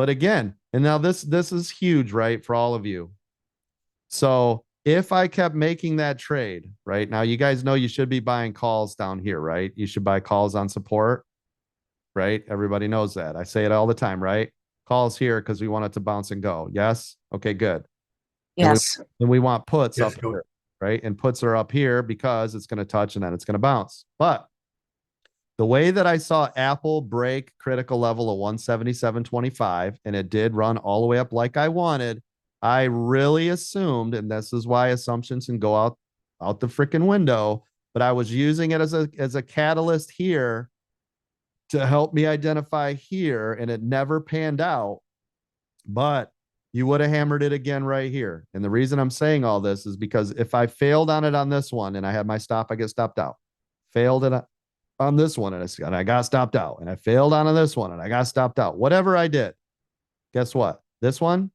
But again, and now this is huge, right, for all of you. So if I kept making that trade, right now, you guys know you should be buying calls down here, right? You should buy calls on support, right? Everybody knows that. I say it all the time, right? Calls here because we want it to bounce and go. Yes. Okay, good. And Yes. we want puts Yes, up coach. here, right? And puts are up here because it's going to touch and then it's going to bounce. But the way that I saw Apple break critical level of 177.25, and it did run all the way up like I wanted, I really assumed, and this is why assumptions can go out the freaking window, but I was using it as a catalyst here to help me identify here, and it never panned out. But you would have hammered it again right here. And the reason I'm saying all this is because if I failed on it on this one and I had my stop, I get stopped out. Failed it on this one and I got stopped out. And I failed on this one and I got stopped out. Whatever I did, guess what? This one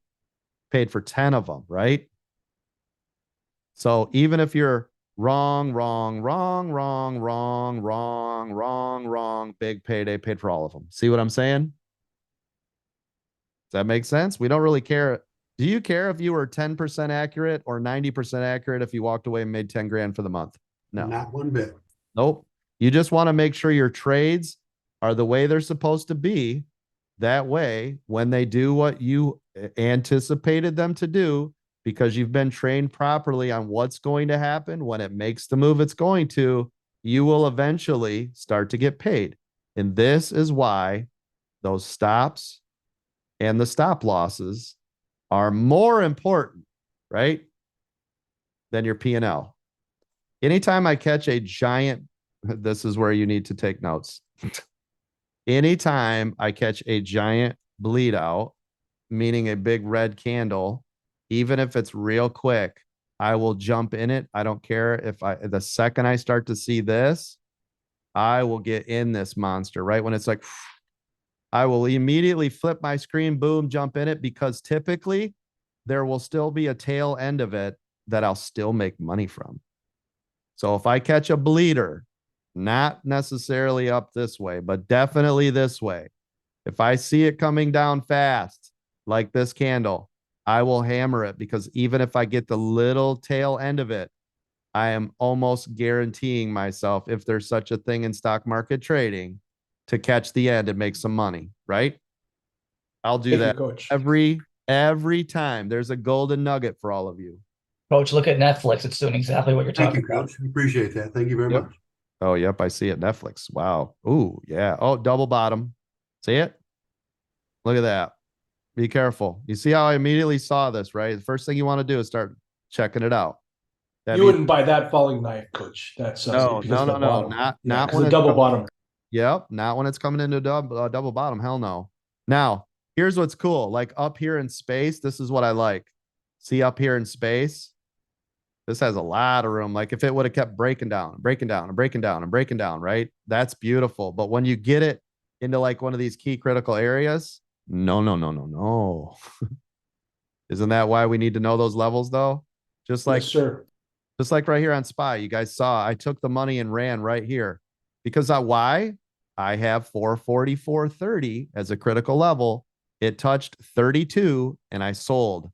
paid for 10 of them, right? So even if you're wrong, big payday paid for all of them. See what I'm saying? Does that make sense? We don't really care. Do you care if you were 10% accurate or 90% accurate if you walked away and made 10 grand for the month? No. Not one bit. Nope. You just want to make sure your trades are the way they're supposed to be. That way, when they do what you anticipated them to do, because you've been trained properly on what's going to happen, when it makes the move it's going to, you will eventually start to get paid. And this is why those stops and the stop losses are more important, right, than your P&L. Anytime I catch a giant, this is where you need to take notes. Anytime I catch a giant bleed out, meaning a big red candle, even if it's real quick, I will jump in it. I don't care if the second I start to see this, I will get in this monster, right? When it's like, I will immediately flip my screen, boom, jump in it, because typically there will still be a tail end of it that I'll still make money from. So if I catch a bleeder, not necessarily up this way, but definitely this way, if I see it coming down fast, like this candle, I will hammer it, because even if I get the little tail end of it, I am almost guaranteeing myself, if there's such a thing in stock market trading, to catch the end and make some money, right? I'll do that Coach. every time. There's a golden nugget for all of you. Coach, look at Netflix. It's doing exactly what you're Thank talking you, about. coach. Appreciate that. Thank you very Yep. much. Oh, yep, I see it. Netflix. Wow. Ooh, yeah. Oh, double bottom. See it? Look at that. Be careful. You see how I immediately saw this, right? The first thing you want to do is start checking it out. That You means, wouldn't buy that falling knife, Coach. That's no, because of the bottom. not because when the it's double coming- bottom. Yep, not when it's coming into double bottom. Hell no. Now, here's what's cool. Like up here in space, this is what I like. See up here in space, this has a lot of room. Like if it would have kept breaking down, right? That's beautiful. But when you get it into like one of these key critical areas, no. Isn't that why we need to know those levels though? Just like Yes, sir. Just like right here on SPY, you guys saw I took the money and ran right here. Because why? I have 444.30 as a critical level. It touched 32 and I sold.